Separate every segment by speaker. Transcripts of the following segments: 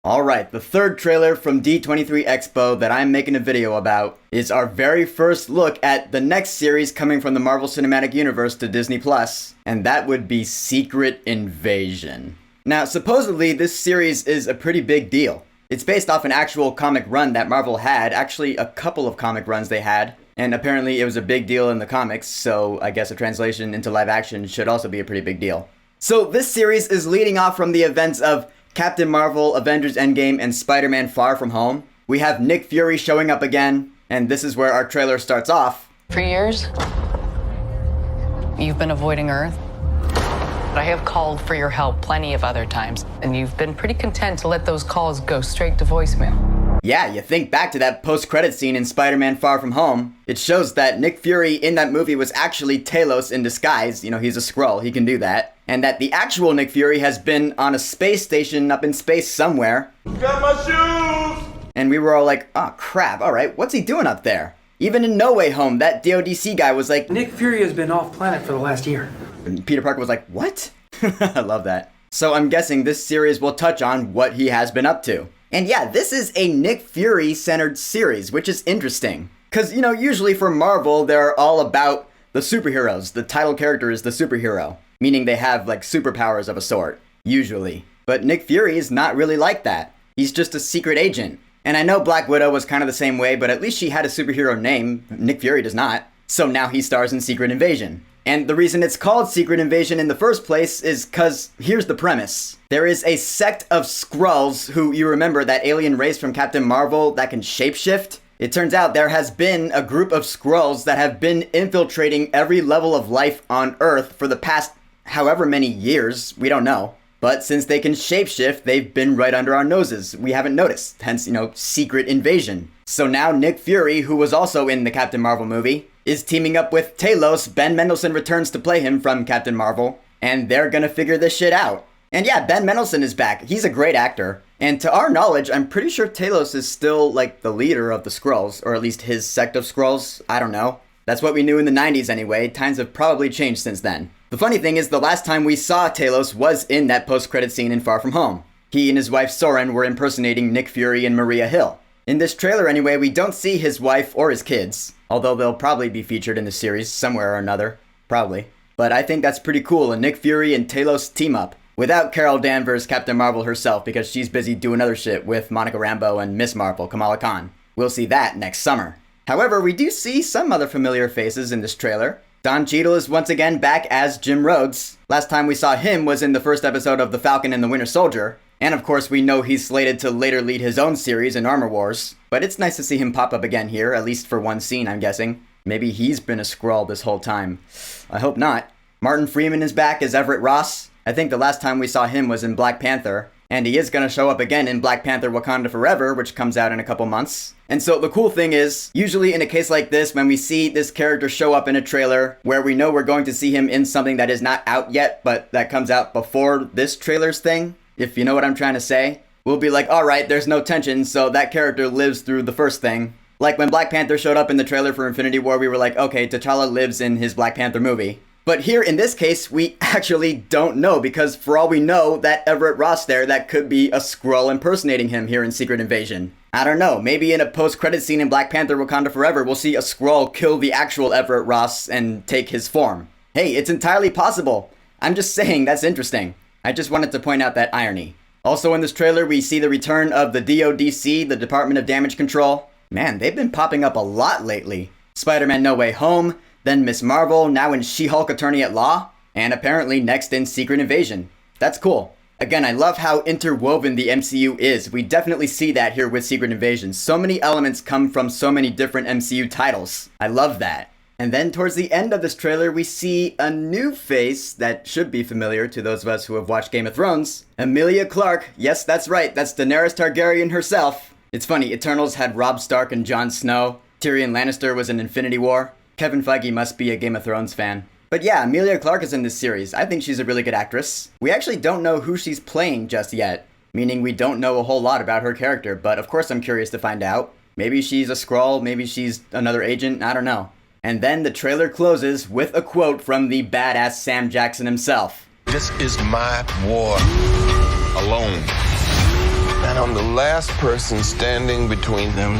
Speaker 1: Alright, the third trailer from D23 Expo that I'm making a video about is our very first look at the next series coming from the Marvel Cinematic Universe to Disney+, and that would be Secret Invasion. Now, supposedly this series is a pretty big deal. It's based off an actual comic run that Marvel had, actually a couple of comic runs they had, and apparently it was a big deal in the comics, so I guess a translation into live action should also be a pretty big deal. So this series is leading off from the events of Captain Marvel, Avengers Endgame, and Spider-Man Far From Home. We have Nick Fury showing up again, and this is where our trailer starts off.
Speaker 2: For years, you've been avoiding Earth. I have called for your help plenty of other times, and you've been pretty content to let those calls go straight to voicemail.
Speaker 1: Yeah, you think back to that post-credit scene in Spider-Man Far From Home. It shows that Nick Fury in that movie was actually Talos in disguise. You know, he's a Skrull, he can do that. And that the actual Nick Fury has been on a space station up in space somewhere.
Speaker 3: Got my shoes!
Speaker 1: And we were all like, oh crap, alright, what's he doing up there? Even in No Way Home, that DODC guy was like,
Speaker 4: Nick Fury has been off planet for the last year.
Speaker 1: and Peter Parker was like, what? I love that. So I'm guessing this series will touch on what he has been up to. And yeah, this is a Nick Fury-centered series, which is interesting. Because, you know, usually for Marvel, they're all about the superheroes. The title character is the superhero, meaning they have, like, superpowers of a sort, usually. But Nick Fury is not really like that. He's just a secret agent. And I know Black Widow was kind of the same way, but at least she had a superhero name. Nick Fury does not. So now he stars in Secret Invasion. And the reason it's called Secret Invasion in the first place is because here's the premise. There is a sect of Skrulls who, you remember that alien race from Captain Marvel that can shapeshift? It turns out there has been a group of Skrulls that have been infiltrating every level of life on Earth for the past however many years, we don't know. But since they can shapeshift, they've been right under our noses. We haven't noticed, hence, you know, Secret Invasion. So now Nick Fury, who was also in the Captain Marvel movie, is teaming up with Talos. Ben Mendelsohn returns to play him from Captain Marvel, and they're gonna figure this shit out. And yeah, Ben Mendelsohn is back. He's a great actor. And to our knowledge, I'm pretty sure Talos is still, like, the leader of the Skrulls, or at least his sect of Skrulls. I don't know. That's what we knew in the 90s anyway. Times have probably changed since then. The funny thing is, the last time we saw Talos was in that post-credit scene in Far From Home. He and his wife Soren were impersonating Nick Fury and Maria Hill. In this trailer anyway, we don't see his wife or his kids, although they'll probably be featured in the series somewhere or another. Probably. But I think that's pretty cool, a Nick Fury and Talos team up. Without Carol Danvers, Captain Marvel herself, because she's busy doing other shit with Monica Rambeau and Miss Marvel, Kamala Khan. We'll see that next summer. However, we do see some other familiar faces in this trailer. Don Cheadle is once again back as Jim Rhodes. Last time we saw him was in the first episode of The Falcon and the Winter Soldier. And of course we know he's slated to later lead his own series in Armor Wars. But it's nice to see him pop up again here, at least for one scene, I'm guessing. Maybe he's been a Skrull this whole time. I hope not. Martin Freeman is back as Everett Ross. I think the last time we saw him was in Black Panther. And he is going to show up again in Black Panther Wakanda Forever, which comes out in a couple months. And so the cool thing is, usually in a case like this, when we see this character show up in a trailer where we know we're going to see him in something that is not out yet, but that comes out before this trailer's thing, if you know what I'm trying to say, we'll be like, alright, there's no tension, so that character lives through the first thing. Like when Black Panther showed up in the trailer for Infinity War, we were like, okay, T'Challa lives in his Black Panther movie. But here, in this case, we actually don't know, because for all we know, that Everett Ross there, that could be a Skrull impersonating him here in Secret Invasion. I don't know, maybe in a post-credit scene in Black Panther Wakanda Forever, we'll see a Skrull kill the actual Everett Ross and take his form. Hey, it's entirely possible. I'm just saying, that's interesting. I just wanted to point out that irony. Also in this trailer, we see the return of the DODC, the Department of Damage Control. Man, they've been popping up a lot lately. Spider-Man No Way Home, then Miss Marvel, now in She-Hulk Attorney at Law, and apparently next in Secret Invasion. That's cool. Again, I love how interwoven the MCU is. We definitely see that here with Secret Invasion. So many elements come from so many different MCU titles. I love that. And then towards the end of this trailer, we see a new face that should be familiar to those of us who have watched Game of Thrones. Emilia Clarke. Yes, that's right. That's Daenerys Targaryen herself. It's funny, Eternals had Robb Stark and Jon Snow. Tyrion Lannister was in Infinity War. Kevin Feige must be a Game of Thrones fan. But yeah, Emilia Clarke is in this series. I think she's a really good actress. We actually don't know who she's playing just yet, meaning we don't know a whole lot about her character, but of course I'm curious to find out. Maybe she's a Skrull, maybe she's another agent, I don't know. And then the trailer closes with a quote from the badass Sam Jackson himself.
Speaker 3: This is my war alone.
Speaker 4: And
Speaker 5: I'm the last person standing between them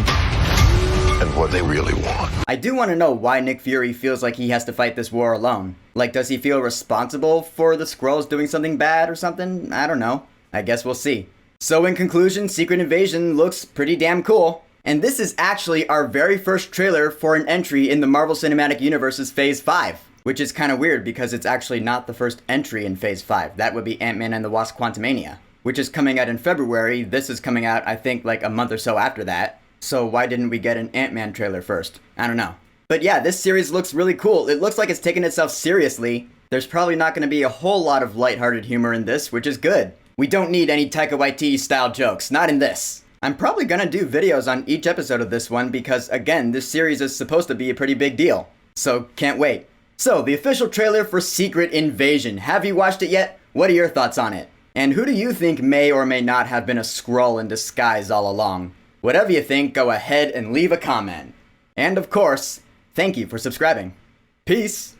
Speaker 5: and what they really want.
Speaker 1: I do want to know why Nick Fury feels like he has to fight this war alone. Like, does he feel responsible for the Skrulls doing something bad or something? I don't know. I guess we'll see. So in conclusion, Secret Invasion looks pretty damn cool. And this is actually our very first trailer for an entry in the Marvel Cinematic Universe's Phase 5. Which is kind of weird because it's actually not the first entry in Phase 5. That would be Ant-Man and the Wasp: Quantumania, which is coming out in February. This is coming out, I think, like a month or so after that. So why didn't we get an Ant-Man trailer first? I don't know. But yeah, this series looks really cool. It looks like it's taking itself seriously. There's probably not going to be a whole lot of lighthearted humor in this, which is good. We don't need any Taika Waititi style jokes, not in this. I'm probably going to do videos on each episode of this one because, again, this series is supposed to be a pretty big deal. So can't wait. So, the official trailer for Secret Invasion. Have you watched it yet? What are your thoughts on it? And who do you think may or may not have been a Skrull in disguise all along? Whatever you think, go ahead and leave a comment. And of course, thank you for subscribing. Peace!